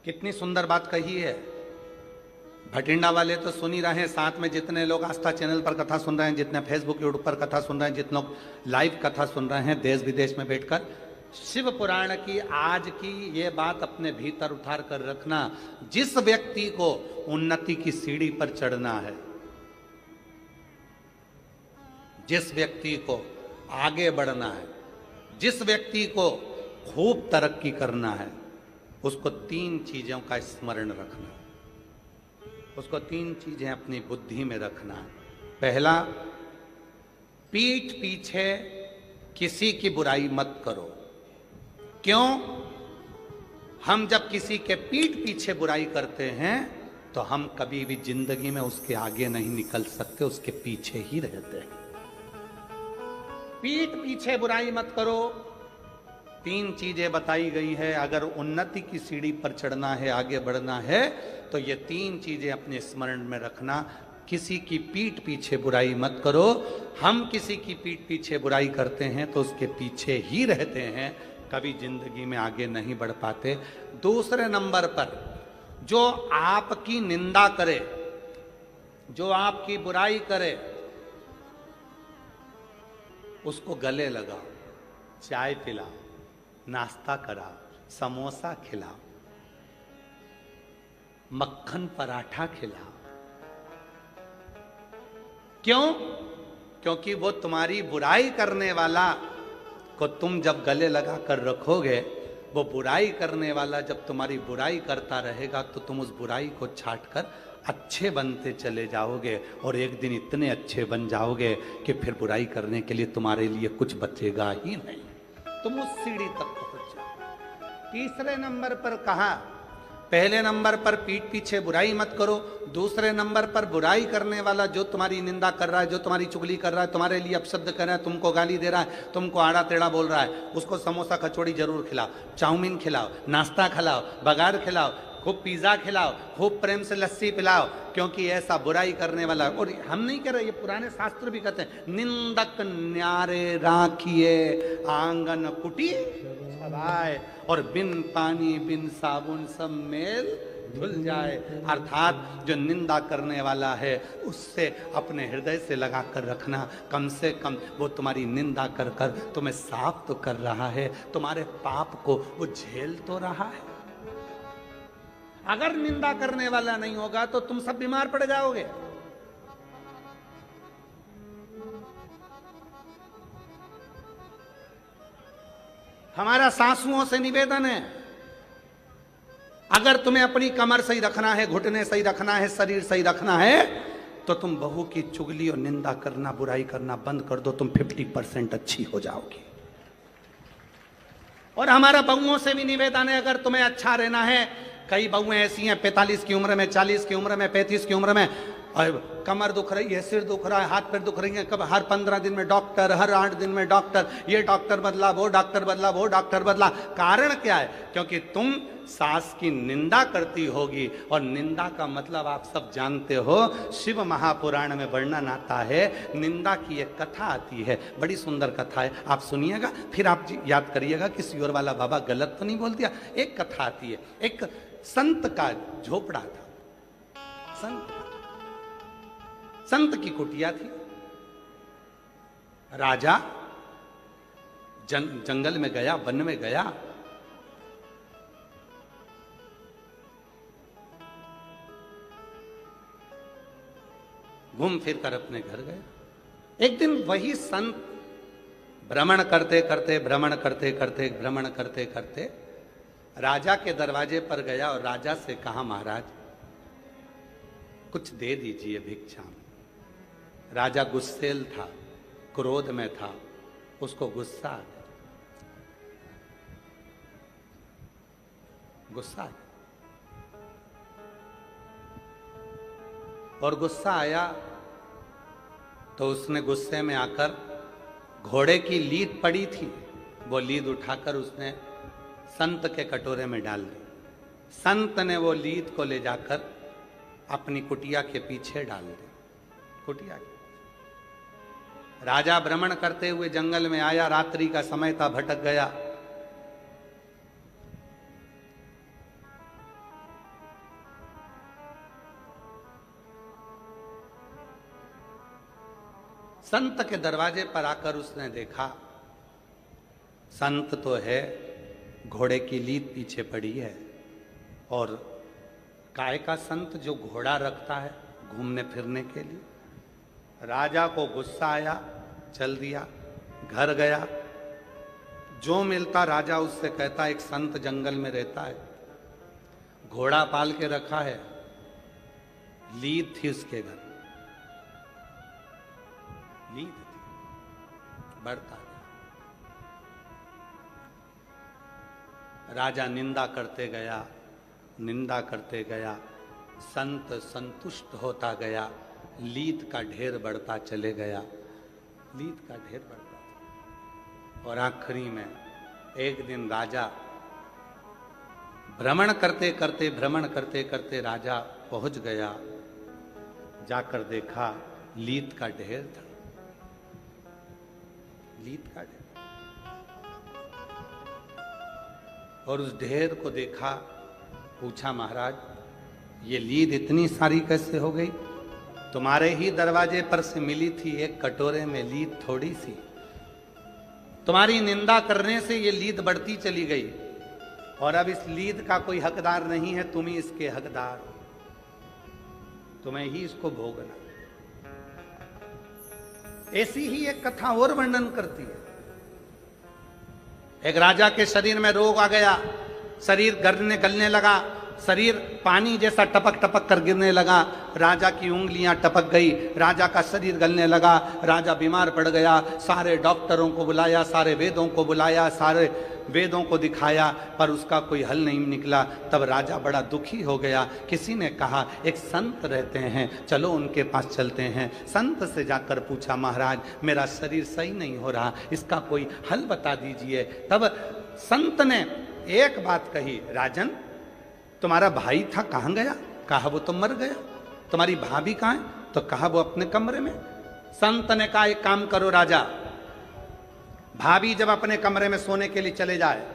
कितनी सुंदर बात कही है। भटिंडा वाले तो सुन ही रहे हैं, साथ में जितने लोग आस्था चैनल पर कथा सुन रहे हैं, जितने फेसबुक यूट्यूब पर कथा सुन रहे हैं, जितने लोग लाइव कथा सुन रहे हैं देश विदेश में बैठकर, शिव पुराण की आज की ये बात अपने भीतर उतार कर रखना। जिस व्यक्ति को उन्नति की सीढ़ी पर चढ़ना है, जिस व्यक्ति को आगे बढ़ना है, जिस व्यक्ति को खूब तरक्की करना है, उसको तीन चीजों का स्मरण रखना है। उसको तीन चीजें अपनी बुद्धि में रखना है। पहला, पीठ पीछे किसी की बुराई मत करो। क्यों? हम जब किसी के पीठ पीछे बुराई करते हैं तो हम कभी भी जिंदगी में उसके आगे नहीं निकल सकते, उसके पीछे ही रहते हैं। पीठ पीछे बुराई मत करो। तीन चीजें बताई गई है। अगर उन्नति की सीढ़ी पर चढ़ना है, आगे बढ़ना है, तो ये तीन चीजें अपने स्मरण में रखना। किसी की पीठ पीछे बुराई मत करो। हम किसी की पीठ पीछे बुराई करते हैं तो उसके पीछे ही रहते हैं, कभी जिंदगी में आगे नहीं बढ़ पाते। दूसरे नंबर पर, जो आपकी निंदा करे, जो आपकी बुराई करे, उसको गले लगाओ, चाय पिलाओ, नाश्ता कराओ, समोसा खिलाओ, मक्खन पराठा खिलाओ। क्यों? क्योंकि वो तुम्हारी बुराई करने वाला को तुम जब गले लगा कर रखोगे, वो बुराई करने वाला जब तुम्हारी बुराई करता रहेगा तो तुम उस बुराई को छाट कर अच्छे बनते चले जाओगे, और एक दिन इतने अच्छे बन जाओगे कि फिर बुराई करने के लिए तुम्हारे लिए कुछ बचेगा ही नहीं। तुम उस सीढ़ी तक पहुंच जाओ। तीसरे नंबर पर कहा, पहले नंबर पर पीठ पीछे बुराई मत करो। दूसरे नंबर पर बुराई करने वाला जो तुम्हारी निंदा कर रहा है, जो तुम्हारी चुगली कर रहा है, तुम्हारे लिए अपशब्द कर रहा है, तुमको गाली दे रहा है, तुमको आड़ा टेढ़ा बोल रहा है, उसको समोसा कचौड़ी जरूर खिलाओ, चाउमीन खिलाओ, नाश्ता खिलाओ, बघार खिलाओ, खूब पिज्जा खिलाओ, खूब प्रेम से लस्सी पिलाओ। क्योंकि ऐसा बुराई करने वाला, और हम नहीं कह रहे, ये पुराने शास्त्र भी कहते हैं, निंदक न्यारे राखिए आंगन कुटी सभाए, और बिन पानी बिन साबुन सब मेल धुल जाए। अर्थात जो निंदा करने वाला है उससे अपने हृदय से लगा कर रखना। कम से कम वो तुम्हारी निंदा कर कर तुम्हें साफ तो कर रहा है, तुम्हारे पाप को वो झेल तो रहा है। अगर निंदा करने वाला नहीं होगा तो तुम सब बीमार पड़ जाओगे। हमारा सासुओं से निवेदन है, अगर तुम्हें अपनी कमर सही रखना है, घुटने सही रखना है, शरीर सही रखना है, तो तुम बहू की चुगली और निंदा करना, बुराई करना बंद कर दो। तुम 50% अच्छी हो जाओगी। और हमारा बहुओं से भी निवेदन है, अगर तुम्हें अच्छा रहना है, कई बहुएं ऐसी हैं 45 की उम्र में, 40 की उम्र में, 35 की उम्र में, और कमर दुख रही है, सिर दुख रहा है, हाथ पैर दुख रही है, कब हर 15 दिन में डॉक्टर, हर 8 दिन में डॉक्टर, ये डॉक्टर बदला, वो डॉक्टर बदला, वो डॉक्टर बदला। कारण क्या है? क्योंकि तुम सास की निंदा करती होगी, और निंदा का मतलब आप सब जानते हो। शिव महापुराण में वर्णन आता है, निंदा की एक कथा आती है, बड़ी सुंदर कथा है, आप सुनिएगा, फिर आप याद करिएगा कि सियोर वाला बाबा गलत तो नहीं बोल दिया। एक कथा आती है, एक संत का झोपड़ा था, संत की कुटिया थी। राजा जंगल में गया, वन में गया, घूम फिर कर अपने घर गया। एक दिन वही संत भ्रमण करते करते राजा के दरवाजे पर गया और राजा से कहा, महाराज कुछ दे दीजिए भिक्षा में। राजा गुस्सेल था, क्रोध में था, उसको गुस्सा आ गया, और गुस्सा आया तो उसने गुस्से में आकर, घोड़े की लीद पड़ी थी, वो लीद उठाकर उसने संत के कटोरे में डाल दी। संत ने वो लीद को ले जाकर अपनी कुटिया के पीछे डाल दी। कुटिया के राजा भ्रमण करते हुए जंगल में आया, रात्रि का समय था, भटक गया। संत के दरवाजे पर आकर उसने देखा, संत तो है, घोड़े की लीद पीछे पड़ी है, और काय का संत जो घोड़ा रखता है घूमने फिरने के लिए। राजा को गुस्सा आया, चल दिया, घर गया। जो मिलता राजा उससे कहता, एक संत जंगल में रहता है, घोड़ा पाल के रखा है, लीद थी उसके घर, लीद थी, बढ़ता गया। राजा निंदा करते गया, निंदा करते गया, संत संतुष्ट होता गया, लीद का ढेर बढ़ता चले गया, लीद का ढेर बढ़ता था। और आखिरी में एक दिन राजा भ्रमण करते करते राजा पहुंच गया, जाकर देखा लीद का ढेर था, लीद का ढेर। और उस ढेर को देखा, पूछा, महाराज ये लीद इतनी सारी कैसे हो गई? तुम्हारे ही दरवाजे पर से मिली थी, एक कटोरे में लीद थोड़ी सी, तुम्हारी निंदा करने से ये लीद बढ़ती चली गई, और अब इस लीद का कोई हकदार नहीं है, तुम ही इसके हकदार, तुम्हें ही इसको भोगना। ऐसी ही एक कथा और वर्णन करती है। एक राजा के शरीर में रोग आ गया, शरीर गलने लगा, शरीर पानी जैसा टपक टपक कर गिरने लगा, राजा की उंगलियां टपक गई, राजा का शरीर गलने लगा, राजा बीमार पड़ गया। सारे डॉक्टरों को बुलाया, सारे वेदों को बुलाया, सारे वेदों को दिखाया, पर उसका कोई हल नहीं निकला। तब राजा बड़ा दुखी हो गया। किसी ने कहा, एक संत रहते हैं, चलो उनके पास चलते हैं। संत से जाकर पूछा, महाराज मेरा शरीर सही नहीं हो रहा, इसका कोई हल बता दीजिए। तब संत ने एक बात कही, राजन तुम्हारा भाई था, कहाँ गया? कहा वो तो मर गया। तुम्हारी भाभी कहाँ है? तो कहा वो अपने कमरे में। संत ने कहा, एक काम करो राजा, भाभी जब अपने कमरे में सोने के लिए चले जाए,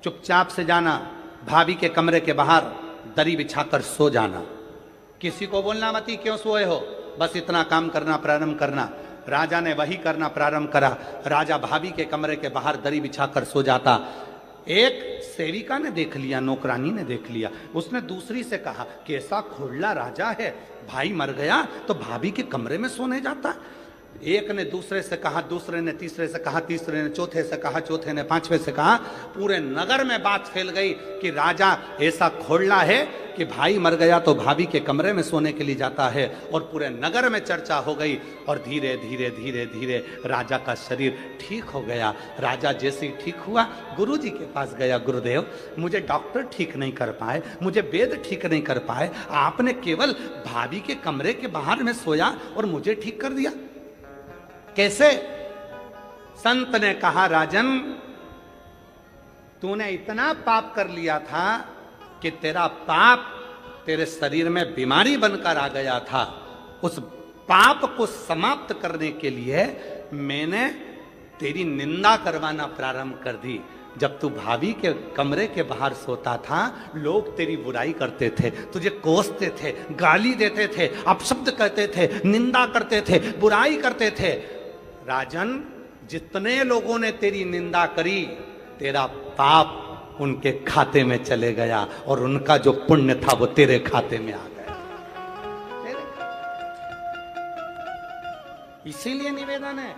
चुपचाप से जाना, भाभी के कमरे के बाहर दरी बिछाकर सो जाना, किसी को बोलना मत क्यों सोए हो, बस इतना काम करना प्रारंभ करना। राजा ने वही करना प्रारंभ करा। राजा भाभी के कमरे के बाहर दरी बिछाकर सो जाता। एक सेविका ने देख लिया, नौकरानी ने देख लिया, उसने दूसरी से कहा, कैसा खोड़ला राजा है, भाई मर गया तो भाभी के कमरे में सोने जाता। एक ने दूसरे से कहा, दूसरे ने तीसरे से कहा, तीसरे ने चौथे से कहा, चौथे ने पांचवे से कहा। पूरे नगर में बात फैल गई कि राजा ऐसा खोड़ला है कि भाई मर गया तो भाभी के कमरे में सोने के लिए जाता है, और पूरे नगर में चर्चा हो गई। और धीरे धीरे धीरे धीरे राजा का शरीर ठीक हो गया। राजा जैसे ही ठीक हुआ, गुरुजी के पास गया, गुरुदेव मुझे डॉक्टर ठीक नहीं कर पाए, मुझे वेद ठीक नहीं कर पाए, आपने केवल भाभी के कमरे के बाहर में सोया और मुझे ठीक कर दिया, कैसे? संत ने कहा, राजन तूने इतना पाप कर लिया था कि तेरा पाप तेरे शरीर में बीमारी बनकर आ गया था। उस पाप को समाप्त करने के लिए मैंने तेरी निंदा करवाना प्रारंभ कर दी। जब तू भाभी के कमरे के बाहर सोता था, लोग तेरी बुराई करते थे, तुझे कोसते थे, गाली देते थे, अपशब्द कहते थे, निंदा करते थे, बुराई करते थे। राजन जितने लोगों ने तेरी निंदा करी, तेरा पाप उनके खाते में चले गया, और उनका जो पुण्य था वो तेरे खाते में आ गया। इसीलिए निवेदन है,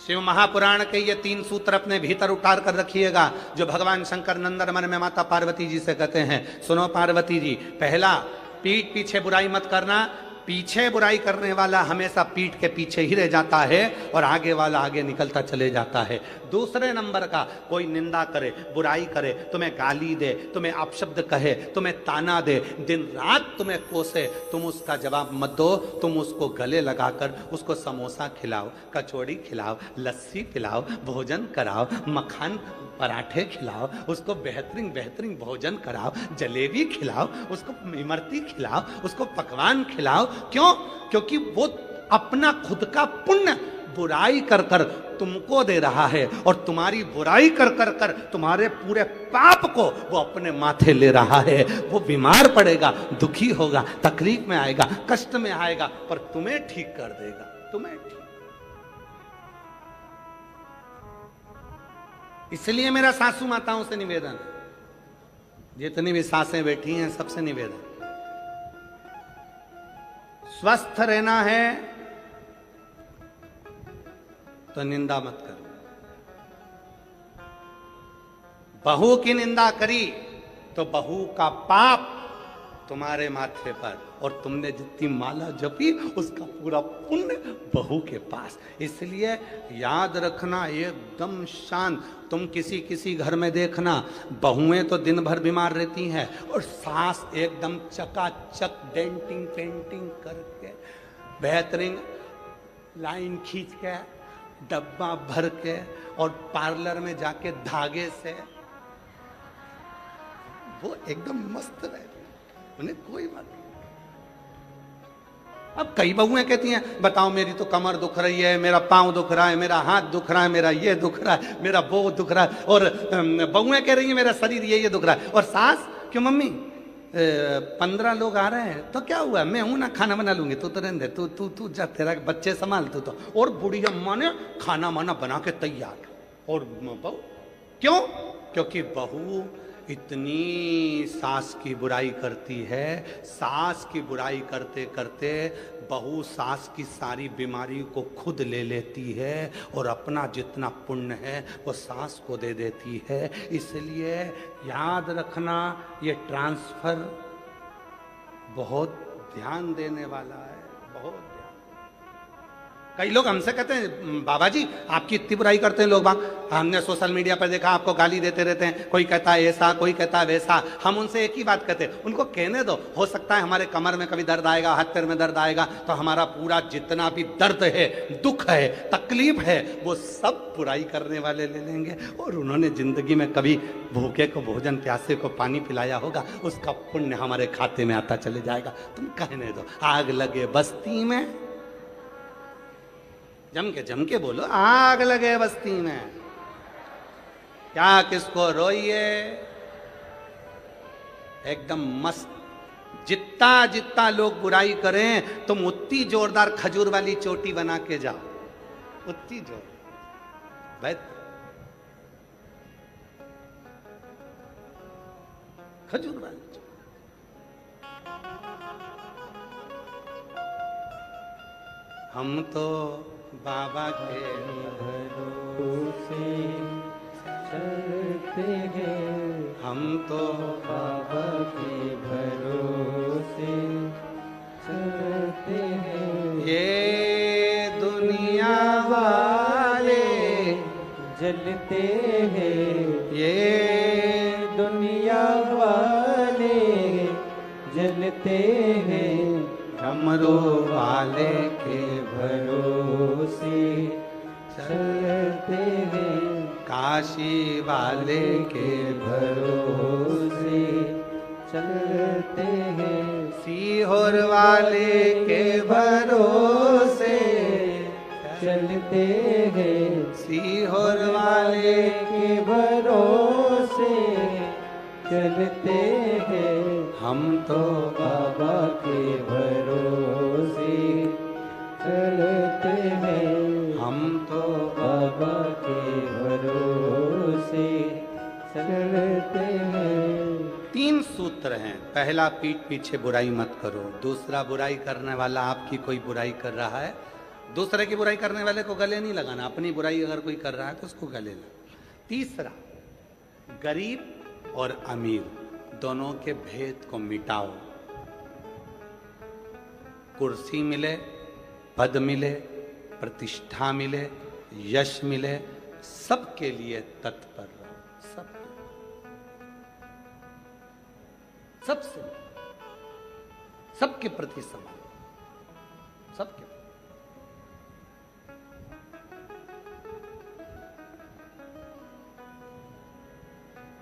शिव महापुराण के ये 3 सूत्र अपने भीतर उतार कर रखिएगा, जो भगवान शंकर नंदन मन में माता पार्वती जी से कहते हैं। सुनो पार्वती जी, पहला, पीठ पीछे बुराई मत करना। पीछे बुराई करने वाला हमेशा पीठ के पीछे ही रह जाता है, और आगे वाला आगे निकलता चले जाता है। दूसरे नंबर का, कोई निंदा करे, बुराई करे, तुम्हें गाली दे, तुम्हें अपशब्द कहे, तुम्हें ताना दे, दिन रात तुम्हें कोसे, तुम उसका जवाब मत दो। तुम उसको गले लगाकर उसको समोसा खिलाओ, कचौड़ी खिलाओ, लस्सी पिलाओ, भोजन कराओ, मखान पराठे खिलाओ, उसको बेहतरीन बेहतरीन भोजन कराओ, जलेबी खिलाओ, उसको इमरती खिलाओ, उसको पकवान खिलाओ। क्यों? क्योंकि वो अपना खुद का पुण्य बुराई कर कर तुमको दे रहा है, और तुम्हारी बुराई कर कर कर तुम्हारे पूरे पाप को वो अपने माथे ले रहा है। वो बीमार पड़ेगा, दुखी होगा, तकलीफ में आएगा, कष्ट में आएगा, पर तुम्हें ठीक कर देगा, तुम्हें ठीक। इसलिए मेरा सासू माताओं से निवेदन है, जितनी भी सासें बैठी हैं सबसे निवेदन, स्वस्थ रहना है तो निंदा मत करो। बहू की निंदा करी तो बहू का पाप तुम्हारे माथे पर, और तुमने जितनी माला जपी उसका पूरा पुण्य बहू के पास। इसलिए याद रखना, एकदम शांत। तुम किसी घर में देखना, बहुएं तो दिन भर बीमार रहती हैं और सास एकदम चकाचक डेंटिंग पेंटिंग करके, बेहतरीन लाइन खींच के, डब्बा भर के, और पार्लर में जाके धागे से वो एकदम मस्त रहे, उन्हें कोई बात नहीं। अब कई बहुएं कहती हैं, बताओ मेरी तो कमर दुख रही है, मेरा पांव दुख रहा है, मेरा हाथ दुख रहा है, मेरा ये दुख रहा है, मेरा वो दुख रहा है, और बहुएं कह रही हैं मेरा शरीर ये दुख रहा है। और सास, क्यों मम्मी 15 लोग आ रहे हैं तो क्या हुआ, मैं हूं ना, खाना बना लूंगी, तू तो रहने दे, तू जा, तेरा बच्चे संभाल तू तो। और बुढ़िया माँ ने खाना माना बना के तैयार, और बहू क्यों? क्योंकि बहू इतनी सास की बुराई करती है, सास की बुराई करते करते बहू सास की सारी बीमारी को खुद ले लेती है, और अपना जितना पुण्य है वो सास को दे देती है। इसलिए याद रखना, ये ट्रांसफर बहुत ध्यान देने वाला है, बहुत ध्यान। कई लोग हमसे कहते हैं, बाबा जी आपकी इतनी बुराई करते हैं लोग बाग, हमने सोशल मीडिया पर देखा आपको गाली देते रहते हैं, कोई कहता है ऐसा, कोई कहता है वैसा। हम उनसे एक ही बात कहते हैं, उनको कहने दो, हो सकता है हमारे कमर में कभी दर्द आएगा, हाथ पैर में दर्द आएगा, तो हमारा पूरा जितना भी दर्द है, दुख है, तकलीफ है, वो सब बुराई करने वाले ले लेंगे। और उन्होंने जिंदगी में कभी भूखे को भोजन, प्यासे को पानी पिलाया होगा, उसका पुण्य हमारे खाते में आता चले जाएगा। तुम कहने दो, आग लगे बस्ती में, जम के बोलो, आग लगे बस्ती में, क्या किसको रोइए, एकदम मस्त। जितना लोग बुराई करें, तुम उतनी जोरदार खजूर वाली चोटी बना के जाओ, उतनी जोर खजूर वाली। हम तो बाबा के भरोसे चलते हैं, हम तो बाबा के भरोसे चलते हैं। ये दुनिया वाले जलते हैं, ये दुनिया वाले जलते हैं, डमरू वाले के भरोसे चलते हैं, काशी वाले के भरोसे चलते हैं, सीहोर वाले के भरोसे चलते हैं, सीहोर वाले के भरोसे चलते हैं। हम तो बाबा के भरोसे चलते हैं, हम तो बाबा के भरोसे चलते हैं। 3 सूत्र हैं। पहला, पीठ पीछे बुराई मत करो। दूसरा, बुराई करने वाला आपकी कोई बुराई कर रहा है, दूसरे की बुराई करने वाले को गले नहीं लगाना, अपनी बुराई अगर कोई कर रहा है तो उसको गले लगा। तीसरा, गरीब और अमीर दोनों के भेद को मिटाओ। कुर्सी मिले, पद मिले, प्रतिष्ठा मिले, यश मिले, सबके लिए तत्पर रहो। सबसे, सबके प्रति समान, सबके।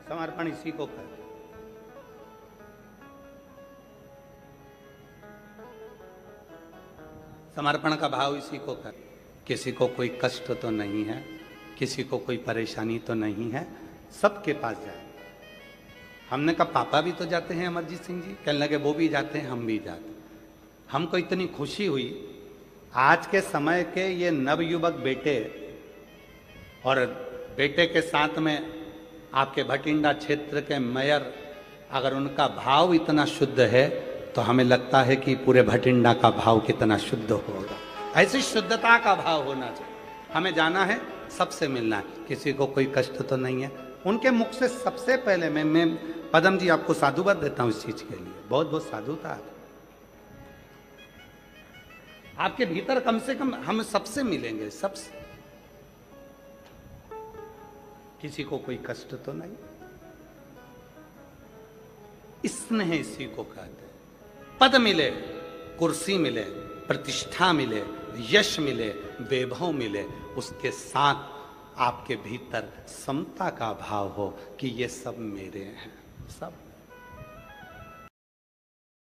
समर्पण इसी को कहते हैं। समर्पण का भाव इसी को कर। किसी को कोई कष्ट तो नहीं है, किसी को कोई परेशानी तो नहीं है, सबके पास जाए। हमने कहा पापा भी तो जाते हैं अमरजीत सिंह जी, कहने लगे वो भी जाते हैं, हम भी जाते हैं। हमको इतनी खुशी हुई आज के समय के ये नवयुवक बेटे और बेटे के साथ में आपके भटिंडा क्षेत्र के मेयर, अगर उनका भाव इतना शुद्ध है तो हमें लगता है कि पूरे भटिंडा का भाव कितना शुद्ध होगा। ऐसी शुद्धता का भाव होना चाहिए। हमें जाना है, सबसे मिलना है, किसी को कोई कष्ट तो नहीं है। उनके मुख से सबसे पहले मैं पदम जी आपको साधुवाद देता हूं इस चीज के लिए, बहुत बहुत साधुता। आपके भीतर कम से कम हम सबसे मिलेंगे, सबसे, किसी को कोई कष्ट तो नहीं। स्नेह इसी को कहते हैं। पद मिले, कुर्सी मिले, प्रतिष्ठा मिले, यश मिले, वैभव मिले, उसके साथ आपके भीतर समता का भाव हो कि ये सब मेरे हैं, सब